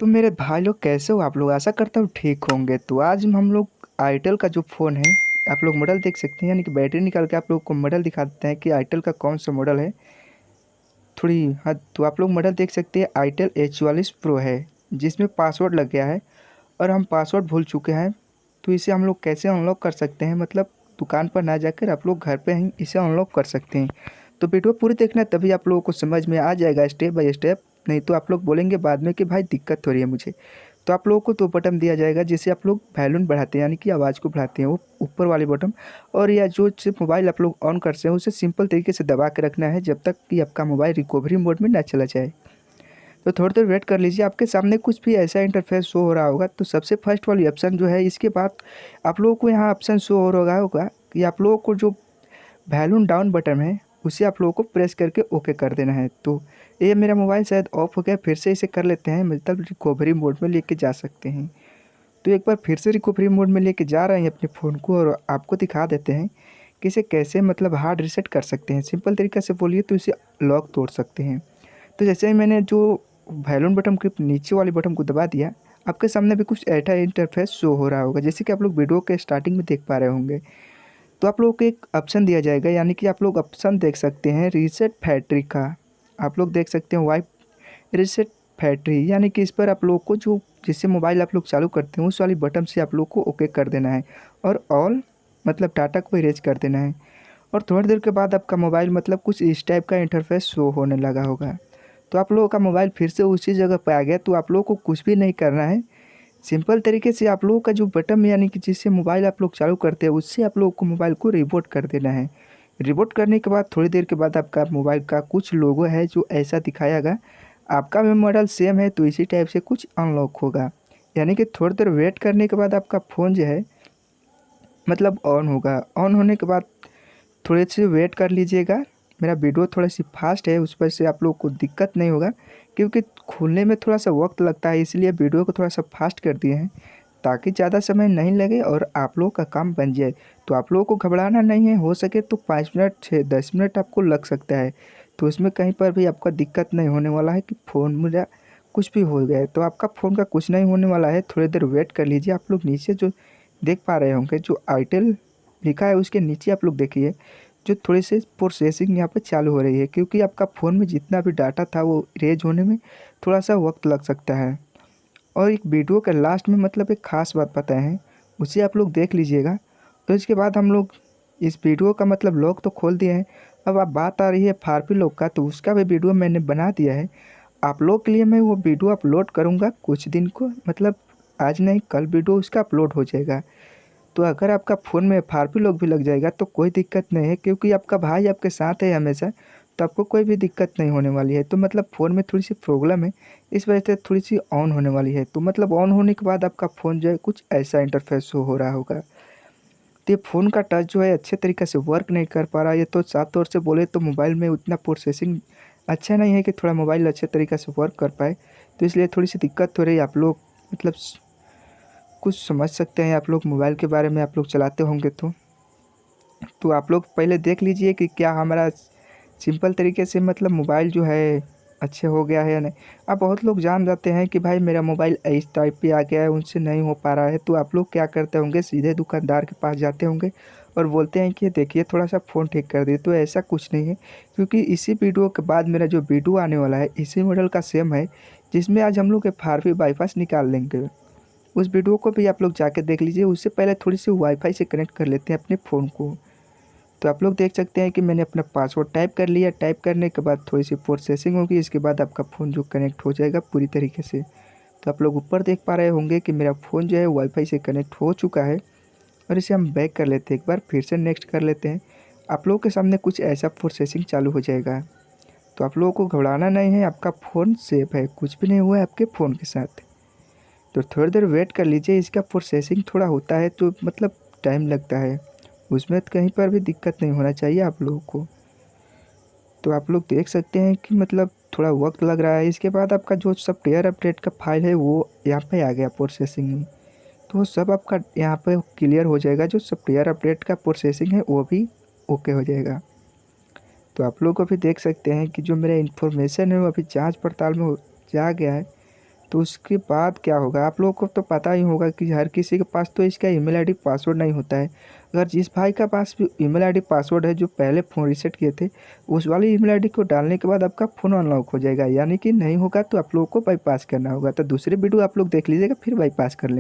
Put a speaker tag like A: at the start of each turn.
A: तो मेरे भाई लोग कैसे हो आप लोग? आशा करता हूँ ठीक होंगे। तो आज हम लोग आईटेल का जो फ़ोन है, आप लोग मॉडल देख सकते हैं, यानी कि बैटरी निकाल के आप लोग को मॉडल दिखा देते हैं कि आईटेल का कौन सा मॉडल है। थोड़ी हाँ, तो आप लोग मॉडल देख सकते हैं, आईटेल H44 प्रो है, जिसमें पासवर्ड लग गया है और हम पासवर्ड भूल चुके हैं। तो इसे हम लोग कैसे अनलॉक कर सकते हैं, मतलब दुकान पर ना जाकर आप लोग घर पे ही इसे अनलॉक कर सकते हैं। तो वीडियो पूरी देखना, तभी आप लोगों को समझ में आ जाएगा स्टेप बाय स्टेप। नहीं तो आप लोग बोलेंगे बाद में कि भाई दिक्कत हो रही है मुझे। तो आप लोगों को दो बटन दिया जाएगा, जिससे आप लोग वॉल्यूम बढ़ाते हैं, यानी कि आवाज़ को बढ़ाते हैं, वो ऊपर वाले बटन। और या जो सिर्फ मोबाइल आप लोग ऑन करते हैं, उसे सिंपल तरीके से दबा के रखना है जब तक कि आपका मोबाइल रिकवरी मोड में ना चला जाए। तो थोड़ी देर वेट कर लीजिए, आपके सामने कुछ भी ऐसा इंटरफेस शो हो रहा होगा। तो सबसे फर्स्ट वाली ऑप्शन जो है, इसके बाद आप लोगों को यहाँ ऑप्शन शो हो रहा होगा कि आप लोगों को जो वॉल्यूम डाउन बटन है, उसे आप लोगों को प्रेस करके ओके कर देना है। तो ये मेरा मोबाइल शायद ऑफ हो गया, फिर से इसे कर लेते हैं, मतलब रिकवरी मोड में लेके जा सकते हैं। तो एक बार फिर से रिकवरी मोड में लेके जा रहे हैं अपने फ़ोन को, और आपको दिखा देते हैं कि इसे कैसे मतलब हार्ड रीसेट कर सकते हैं। सिंपल तरीके से बोलिए तो इसे लॉक तोड़ सकते हैं। तो जैसे ही मैंने जो वॉल्यूम बटन के नीचे वाले बटन को दबा दिया, आपके सामने भी कुछ ऐसा इंटरफेस शो हो रहा होगा, जैसे कि आप लोग वीडियो के स्टार्टिंग में देख पा रहे होंगे। तो आप लोगों को एक ऑप्शन दिया जाएगा, यानी कि आप लोग ऑप्शन देख सकते हैं रीसेट फैक्ट्री का। आप लोग देख सकते हैं वाइप रीसेट फैक्ट्री, यानी कि इस पर आप लोगों को जो जिससे मोबाइल आप लोग चालू करते हैं, उस वाली बटन से आप लोग को ओके कर देना है और ऑल मतलब डाटा को इरेज कर देना है। और थोड़ी देर के बाद आपका मोबाइल मतलब कुछ इस टाइप का इंटरफेस शो होने लगा होगा। तो आप लोगों का मोबाइल फिर से उसी जगह पर आ गया। तो आप लोगों को कुछ भी नहीं करना है, सिंपल तरीके से आप लोगों का जो बटन यानी कि जिससे मोबाइल आप लोग चालू करते हैं, उससे आप लोगों को मोबाइल को रिबूट कर देना है। रिबूट करने के बाद थोड़ी देर के बाद आपका मोबाइल का कुछ लोगो है जो ऐसा दिखाएगा। आपका भी मॉडल सेम है, तो इसी टाइप से कुछ अनलॉक होगा। यानी कि थोड़ी देर वेट करने के बाद आपका फ़ोन जो है मतलब ऑन होगा। ऑन होने के बाद थोड़ी सी वेट कर लीजिएगा। मेरा वीडियो थोड़ा सी फास्ट है, उस पर से आप लोग को दिक्कत नहीं होगा, क्योंकि खुलने में थोड़ा सा वक्त लगता है, इसलिए वीडियो को थोड़ा सा फास्ट कर दिए हैं ताकि ज़्यादा समय नहीं लगे और आप लोगों का काम बन जाए। तो आप लोगों को घबराना नहीं है, हो सके तो 5 मिनट 6-10 मिनट आपको लग सकता है। तो इसमें कहीं पर भी आपका दिक्कत नहीं होने वाला है कि फ़ोन मेरा कुछ भी हो गया। तो आपका फ़ोन का कुछ नहीं होने वाला है, थोड़ी देर वेट कर लीजिए। आप लोग नीचे जो देख पा रहे होंगे, जो आईटेल लिखा है उसके नीचे आप लोग देखिए, जो थोड़ी सी प्रोसेसिंग यहाँ पे चालू हो रही है, क्योंकि आपका फ़ोन में जितना भी डाटा था वो इरेज होने में थोड़ा सा वक्त लग सकता है। और एक वीडियो के लास्ट में मतलब एक ख़ास बात बताए हैं, उसे आप लोग देख लीजिएगा। तो इसके बाद हम लोग इस वीडियो का मतलब लॉक तो खोल दिए हैं। अब आप बात आ रही है फारपी लॉक का, तो उसका भी वीडियो मैंने बना दिया है। आप लोग के लिए मैं वो वीडियो अपलोड करूँगा कुछ दिन को, मतलब आज नहीं कल वीडियो उसका अपलोड हो जाएगा। तो अगर आपका फ़ोन में फारपी लॉक भी लग जाएगा तो कोई दिक्कत नहीं है, क्योंकि आपका भाई आपके साथ है हमेशा। तो आपको कोई भी दिक्कत नहीं होने वाली है। तो मतलब फ़ोन में थोड़ी सी प्रॉब्लम है, इस वजह से थोड़ी सी ऑन होने वाली है। तो मतलब ऑन होने के बाद आपका फ़ोन जो है कुछ ऐसा इंटरफेस शो हो रहा होगा। तो ये फ़ोन का टच जो है अच्छे तरीके से वर्क नहीं कर पा रहा है। ये तो साफ तौर से बोले तो मोबाइल में उतना प्रोसेसिंग अच्छा नहीं है कि थोड़ा मोबाइल अच्छे तरीके से वर्क कर पाए। तो इसलिए थोड़ी सी दिक्कत हो रही है। आप लोग मतलब कुछ समझ सकते हैं, आप लोग मोबाइल के बारे में आप लोग चलाते होंगे। तो आप लोग पहले देख लीजिए कि क्या हमारा सिंपल तरीके से मतलब मोबाइल जो है अच्छे हो गया है या नहीं। अब बहुत लोग जान जाते हैं कि भाई मेरा मोबाइल इस टाइप पे आ गया है, उनसे नहीं हो पा रहा है। तो आप लोग क्या करते होंगे, सीधे दुकानदार के पास जाते होंगे और बोलते हैं कि देखिए थोड़ा सा फ़ोन ठीक कर दिए। तो ऐसा कुछ नहीं है, क्योंकि इसी वीडियो के बाद मेरा जो वीडियो आने वाला है इसी मॉडल का सेम है, जिसमें आज हम लोग एक फारपी बाईपास निकाल लेंगे। उस वीडियो को भी आप लोग जाके देख लीजिए। उससे पहले थोड़ी सी वाईफाई से कनेक्ट कर लेते हैं अपने फ़ोन को। तो आप लोग देख सकते हैं कि मैंने अपना पासवर्ड टाइप कर लिया। टाइप करने के बाद थोड़ी सी प्रोसेसिंग होगी, इसके बाद आपका फ़ोन जो कनेक्ट हो जाएगा पूरी तरीके से। तो आप लोग ऊपर देख पा रहे होंगे कि मेरा फ़ोन जो है वाईफाई से कनेक्ट हो चुका है। और इसे हम बैक कर लेते हैं, एक बार फिर से नेक्स्ट कर लेते हैं। आप लोगों के सामने कुछ ऐसा प्रोसेसिंग चालू हो जाएगा। तो आप लोगों को घबराना नहीं है, आपका फ़ोन सेफ है, कुछ भी नहीं हुआ है आपके फ़ोन के साथ। तो थोड़ी देर वेट कर लीजिए, इसका प्रोसेसिंग थोड़ा होता है तो मतलब टाइम लगता है, उसमें तो कहीं पर भी दिक्कत नहीं होना चाहिए आप लोगों को। तो आप लोग देख सकते हैं कि मतलब थोड़ा वक्त लग रहा है। इसके बाद आपका जो सॉफ्टवेयर अपडेट का फाइल है वो यहाँ पे आ गया प्रोसेसिंग में। तो वो सब आपका यहाँ पे क्लियर हो जाएगा। जो सॉफ्टवेयर अपडेट का प्रोसेसिंग है वो भी ओके हो जाएगा। तो आप लोग अभी देख सकते हैं कि जो मेरा इन्फॉर्मेशन है वो अभी जाँच पड़ताल में जा गया है। तो उसके बाद क्या होगा, आप लोगों को तो पता ही होगा कि हर किसी के पास तो इसका ईमेल आईडी पासवर्ड नहीं होता है। अगर जिस भाई का पास भी ईमेल आईडी पासवर्ड है, जो पहले फ़ोन रीसेट किए थे, उस वाली ईमेल आईडी को डालने के बाद आपका फ़ोन अनलॉक हो जाएगा। यानी कि नहीं होगा तो आप लोगों को बाईपास करना होगा। तो दूसरे वीडियो आप लोग देख लीजिएगा, फिर बाईपास कर लेंगे।